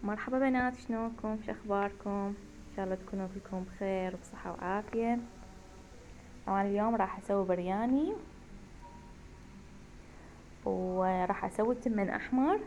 مرحبا بنات، شلونكم؟ شخباركم؟ ان شاء الله تكونوا كلكم بخير وبصحة وعافية. طبعا اليوم راح اسوي برياني، وراح اسوي تمن احمر،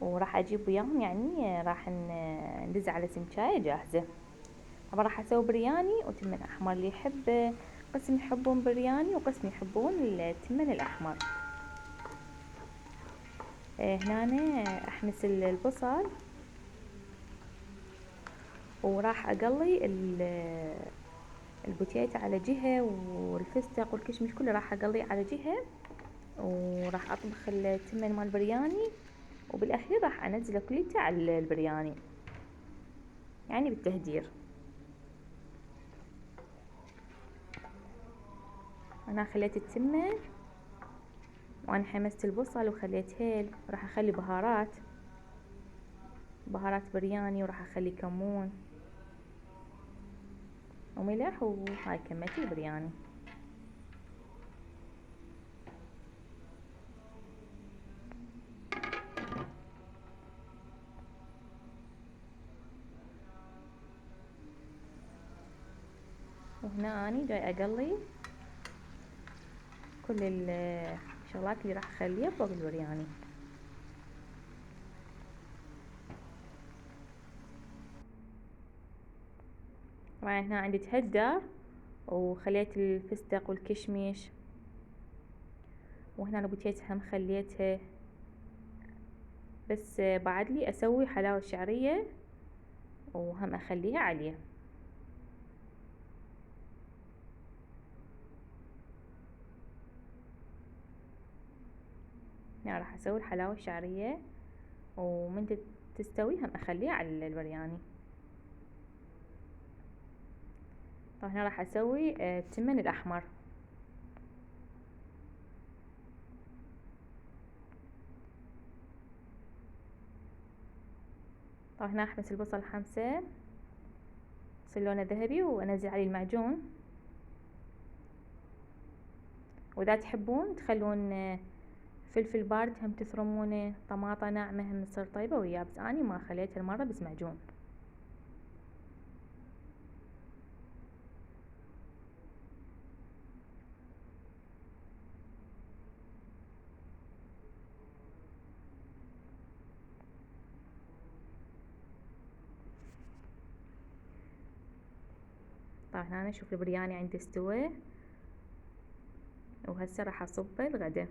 وراح اجيب وياهم يعني راح ندز على سمشاية جاهزة. طبعا راح اسوي برياني وتمن احمر، اللي يحب قسم يحبون برياني وقسم يحبون التمن الاحمر. هنا احمس البصل، وراح اقلي البوتيتا على جهة، والفستق والكشمش كله راح اقليه على جهة، وراح اطبخ التمن مال البرياني، وبالاخير راح انزله كليته على البرياني يعني بالتهدير. انا خليت التمن، وانا حمست البصل وخليت هيل، راح اخلي بهارات برياني، وراح اخلي كمون وملح، وهاي كمية البرياني. وهنا اني جاي اقلي كل الشغلات اللي راح اخليها فوق البرياني. طبعا هنا عندي تهدر، وخليت الفستق والكشمش، وهنا البوتيتا هم خليتها، بس بعد لي اسوي حلاوة شعرية وهم اخليها عليه. هنا راح اسوي الحلاوة الشعرية، ومن تستوي هم اخليها على البرياني. طبعا هنا راح اسوي التمن الاحمر. طبعا هنا احمس البصل حمسة يصير لونه ذهبي، وانزل عليه المعجون. واذا تحبون تخلون فلفل بارد هم تثرمونه، طماطة ناعمة هم تصير طيبة وياه، بس اني ما خليت هالمرة بس معجون. طبعا هنا شوف البرياني عندي استوى، وهسه راح اصبه الغدا.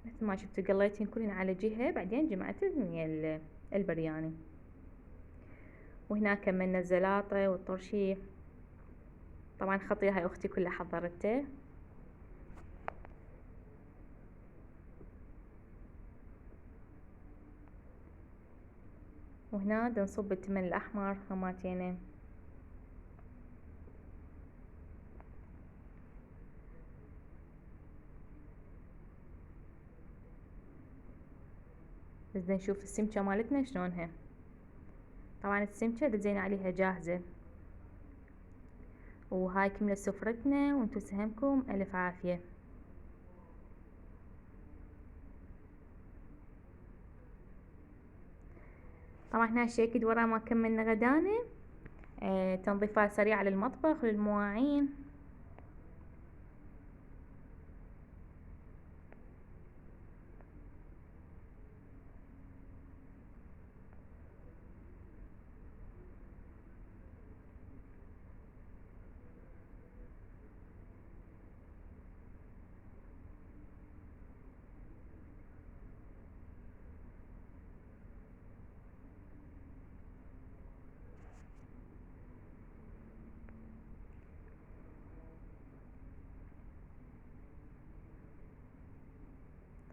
مثل ما شفتوا قليتين كلهن على جهة، بعدين جمعتهن ويا البرياني. وهنا كملنا الزلاطة والطرشيف. طبعا خطية هاي اختي كلها حضرته. وهنا نصب التمن الاحمر هماتينه. بس نشوف السمكة مالتنا شلونها. طبعا السمكة دزينا عليها جاهزة. وهاي كملت سفرتنا، وانتو سهمكم الف عافية. طبعا هنا الشي ورا ما كملنا غدانا، تنظيفات سريعة للمطبخ للمواعين.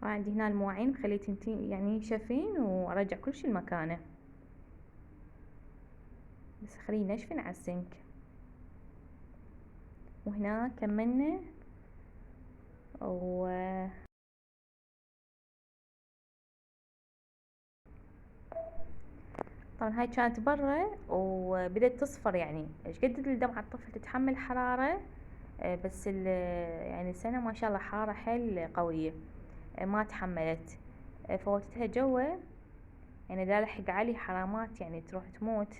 طبعا عندي هنا المواعين خليت يعني شفين، وارجع كل شي لمكانه، بس خليه ينشفن على السنك. وهنا كملنا و طبعا هاي كانت برا وبدت تصفر، يعني ايش قد الدمعة الطفل تتحمل حرارة، بس يعني السنة ما شاء الله حارة حيل قوية، ما تحملت، فوتتها جوه، يعني دا لحق علي حرامات يعني تروح تموت.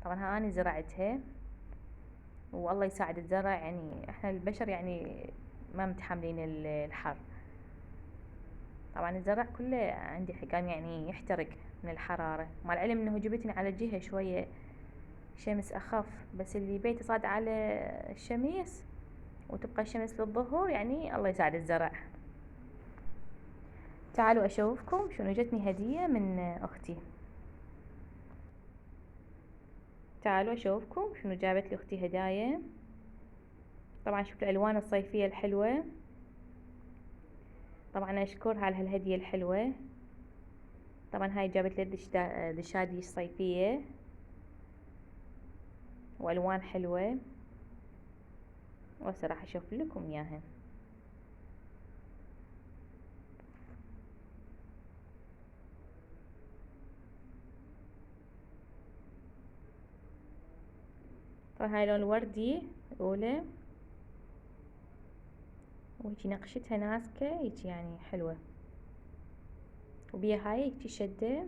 طبعا أنا زرعتها، والله يساعد الزرع، يعني احنا البشر يعني ما متحملين الحر. طبعا الزرع كله عندي حكام يعني يحترق من الحرارة، مع العلم انه جبتني على جهة شوية شمس اخف، بس اللي بيته صاد على الشمس وتبقى الشمس للظهر، يعني الله يساعد الزرع. تعالوا اشوفكم شنو جتني هدية من اختي. تعالوا اشوفكم شنو جابت لي اختي هدايا. طبعا شوفوا الالوان الصيفية الحلوة، طبعا اشكرها على هالهدية الحلوة. طبعا هاي جابت لي دشاديش صيفية والوان حلوة، وهسه راح اشوف لكم اياها. طبعا هاي لون وردي الاولى، وهيجي نقشتها ناسكة هيجي يعني حلوة، وبيها هاي هيجي شدة،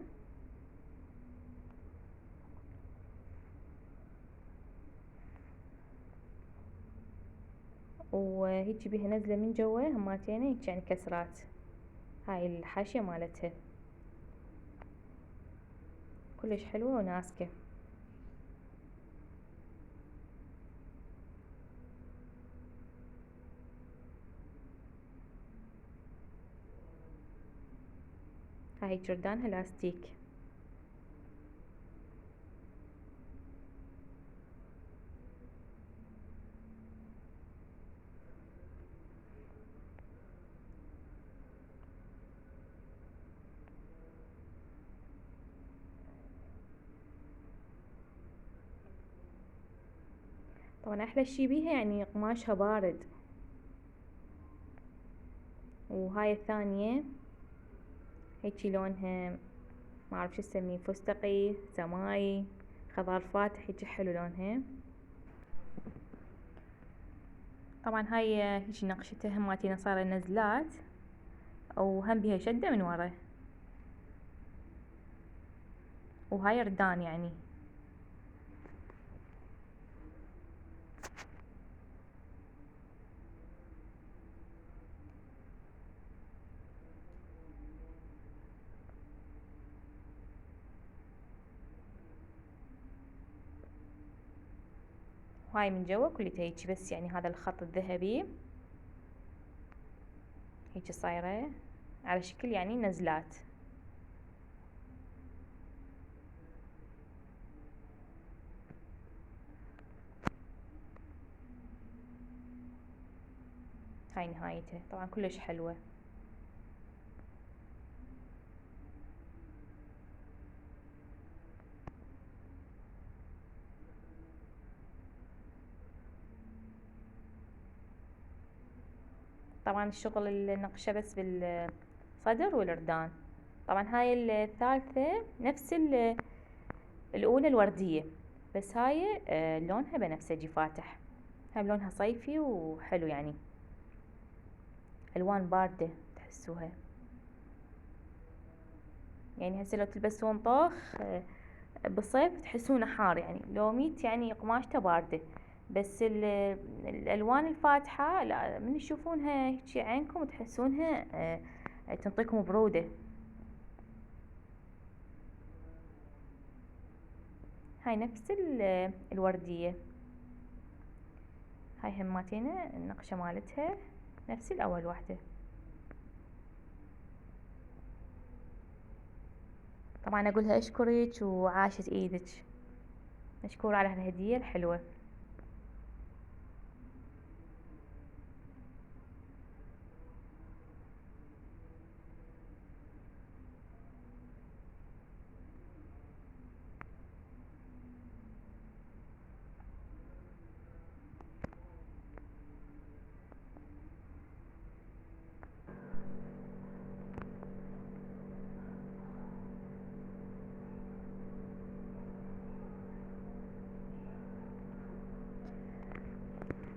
وهيجي بيها نزلة من جوا هماتين هيجي يعني كسرات، هاي الحاشية مالتها كلش حلوة وناسكة. هاي جردانها لاستيك. طبعا احلى شي بيها يعني قماشها بارد. وهاي الثانية هيجي لونها ما اعرف شو اسميه، فستقي سماي خضار فاتح، هيجي حلو لونها. طبعا هاي هيجي نقشتها هماتين صار نزلات، وهم بيها شدة من ورا، وهاي ردان يعني. وهاي من جوا كلها هيجي، بس يعني هذا الخط الذهبي هيجي صايرة على شكل يعني نزلات. هاي نهايته، طبعا كلش حلوة. طبعا الشغل النقشة بس بالصدر والردان. طبعا هاي الثالثة نفس الأولى الوردية، بس هاي لونها بنفسجي فاتح، هاي لونها صيفي وحلو يعني، ألوان باردة تحسوها. يعني هسه لو تلبسون طوخ بالصيف تحسونه حار، يعني لو ميت يعني قماشته باردة، بس الألوان الفاتحة لا، من تشوفونها هيجي عينكم تحسونها تنطيكم برودة. هاي نفس الوردية، هاي هماتينا النقشة مالتها نفس الأول واحدة. طبعا أقولها أشكرك وعاشت إيدك، مشكورة على هالهدية الحلوة.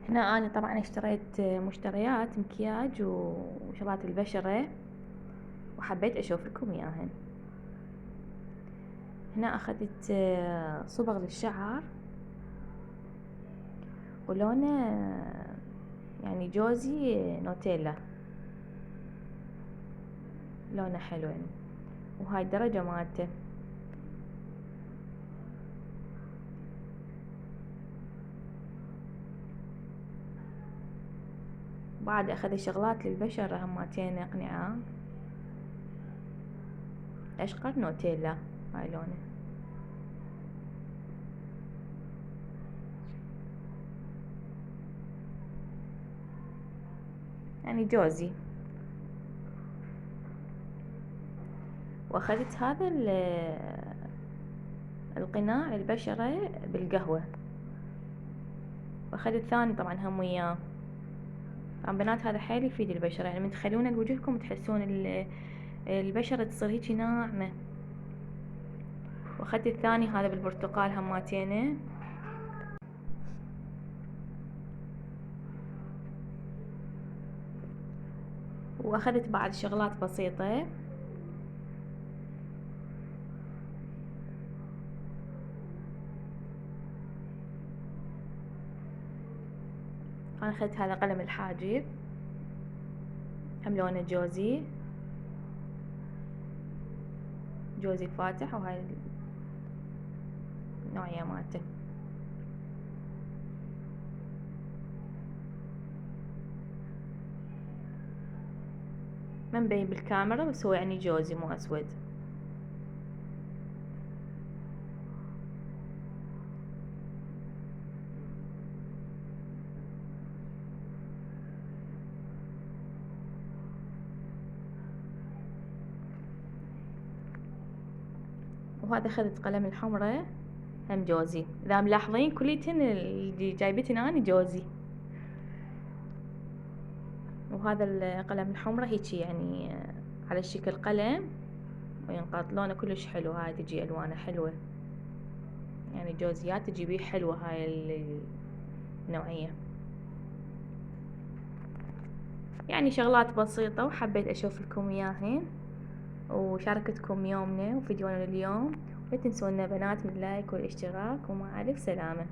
هنا أنا طبعا اشتريت مشتريات مكياج وشغلات البشرة، وحبيت أشوف لكم إياهن. هنا أخذت صبغ للشعر، ولونه يعني جوزي نوتيلا، لونه حلو يعني، وهاي الدرجة مالته. بعد أخذ شغلات للبشرة هماتين أقنعة أشقر نوتيلا، هاي لونه يعني جوزي. واخذت هذا القناع للبشرة بالقهوة، واخذت الثاني طبعا هم وياه. طبعا بنات هذا حيل يفيد البشرة، يعني من تخلونه لوجهكم تحسون البشرة تصير هيجي ناعمة. واخذت الثاني هذا بالبرتقال هماتينه. واخذت بعد شغلات بسيطة، انا اخذت هذا قلم الحاجب هم لونه جوزي فاتح، وهاي النوعية مالته. ما مبين بالكاميرا بس هو يعني جوزي مو اسود. وهذا اخذت قلم الحمرة هم جوزي، اذا ملاحظين كليتن اللي جايبتن اني جوزي. وهذا القلم الحمرة هيجي يعني على شكل قلم وينقط، لونه كلش حلو، هاي تجي الوانه حلوة، يعني جوزيات تجي بيه حلوة هاي النوعية. يعني شغلات بسيطة وحبيت اشوف لكم اياهن وشاركتكم يومنا وفيديونا لليوم. لا تنسونا بنات من اللايك والاشتراك، ومع الف سلامة.